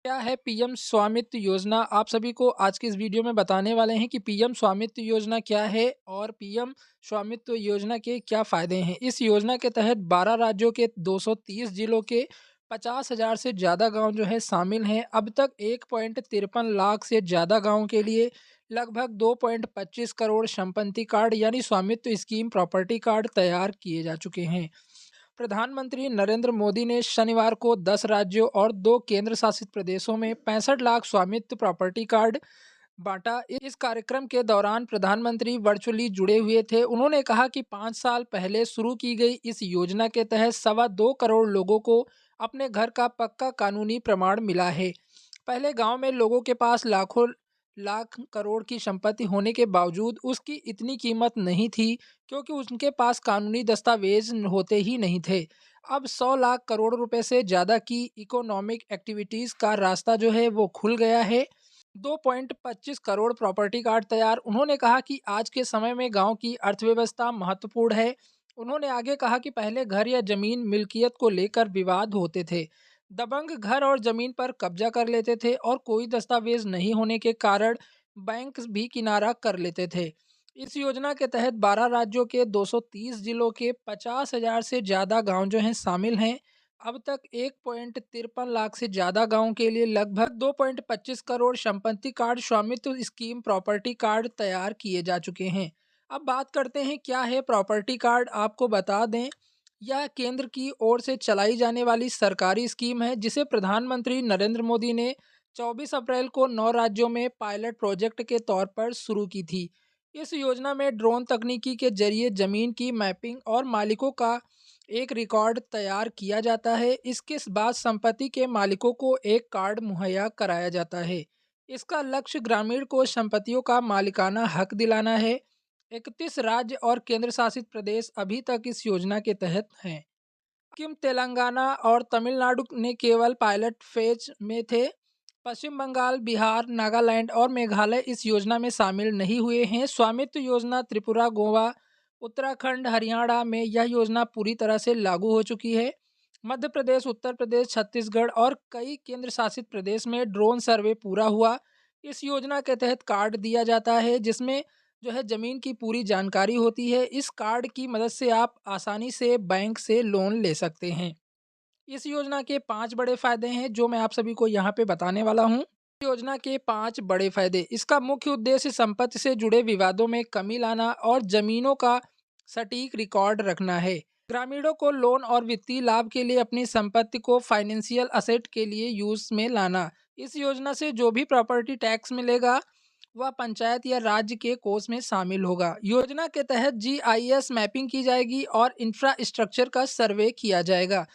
क्या है पीएम स्वामित्व योजना? आप सभी को आज की इस वीडियो में बताने वाले हैं कि पीएम स्वामित्व योजना क्या है और पीएम स्वामित्व योजना के क्या फ़ायदे हैं। इस योजना के तहत 12 राज्यों के 230 जिलों के 50,000 से ज़्यादा गांव जो है शामिल हैं। अब तक 1.53 लाख से ज़्यादा गाँव के लिए लगभग 2.25 करोड़ संपत्ति कार्ड यानी स्वामित्व स्कीम प्रॉपर्टी कार्ड तैयार किए जा चुके हैं। प्रधानमंत्री नरेंद्र मोदी ने शनिवार को 10 राज्यों और 2 केंद्र शासित प्रदेशों में 65 लाख स्वामित्व प्रॉपर्टी कार्ड बांटा। इस कार्यक्रम के दौरान प्रधानमंत्री वर्चुअली जुड़े हुए थे। उन्होंने कहा कि 5 साल पहले शुरू की गई इस योजना के तहत 2.25 करोड़ लोगों को अपने घर का पक्का कानूनी प्रमाण मिला है। पहले गांव में लोगों के पास लाखों लाख करोड़ की संपत्ति होने के बावजूद उसकी इतनी कीमत नहीं थी, क्योंकि उनके पास कानूनी दस्तावेज होते ही नहीं थे। अब 100 लाख करोड़ रुपए से ज़्यादा की इकोनॉमिक एक्टिविटीज़ का रास्ता जो है वो खुल गया है। 2.25 करोड़ प्रॉपर्टी कार्ड तैयार। उन्होंने कहा कि आज के समय में गांव की अर्थव्यवस्था महत्वपूर्ण है। उन्होंने आगे कहा कि पहले घर या जमीन मिल्कियत को लेकर विवाद होते थे। दबंग घर और जमीन पर कब्जा कर लेते थे और कोई दस्तावेज नहीं होने के कारण बैंक भी किनारा कर लेते थे। इस योजना के तहत 12 राज्यों के 230 जिलों के 50,000 से ज़्यादा गांव जो हैं शामिल हैं। अब तक 1.53 लाख से ज़्यादा गाँव के लिए लगभग 2.25 करोड़ संपत्ति कार्ड स्वामित्व स्कीम प्रॉपर्टी कार्ड तैयार किए जा चुके हैं। अब बात करते हैं क्या है प्रॉपर्टी कार्ड। आपको बता दें, यह केंद्र की ओर से चलाई जाने वाली सरकारी स्कीम है जिसे प्रधानमंत्री नरेंद्र मोदी ने 24 अप्रैल को 9 राज्यों में पायलट प्रोजेक्ट के तौर पर शुरू की थी। इस योजना में ड्रोन तकनीकी के जरिए जमीन की मैपिंग और मालिकों का एक रिकॉर्ड तैयार किया जाता है। इसके बाद संपत्ति के मालिकों को एक कार्ड मुहैया कराया जाता है। इसका लक्ष्य ग्रामीण को संपत्तियों का मालिकाना हक दिलाना है। 31 राज्य और केंद्र शासित प्रदेश अभी तक इस योजना के तहत हैं। सिक्किम, तेलंगाना और तमिलनाडु ने केवल पायलट फेज में थे। पश्चिम बंगाल, बिहार, नागालैंड और मेघालय इस योजना में शामिल नहीं हुए हैं। स्वामित्व योजना त्रिपुरा, गोवा, उत्तराखंड, हरियाणा में यह योजना पूरी तरह से लागू हो चुकी है। मध्य प्रदेश, उत्तर प्रदेश, छत्तीसगढ़ और कई केंद्र शासित प्रदेश में ड्रोन सर्वे पूरा हुआ। इस योजना के तहत कार्ड दिया जाता है जिसमें जो है ज़मीन की पूरी जानकारी होती है। इस कार्ड की मदद से आप आसानी से बैंक से लोन ले सकते हैं। इस योजना के 5 बड़े फ़ायदे हैं जो मैं आप सभी को यहाँ पे बताने वाला हूँ। योजना के 5 बड़े फ़ायदे। इसका मुख्य उद्देश्य संपत्ति से जुड़े विवादों में कमी लाना और ज़मीनों का सटीक रिकॉर्ड रखना है। ग्रामीणों को लोन और वित्तीय लाभ के लिए अपनी संपत्ति को फाइनेंशियल असेट के लिए यूज़ में लाना। इस योजना से जो भी प्रॉपर्टी टैक्स मिलेगा वह पंचायत या राज्य के कोष में शामिल होगा। योजना के तहत जीआईएस मैपिंग की जाएगी और इंफ्रास्ट्रक्चर का सर्वे किया जाएगा।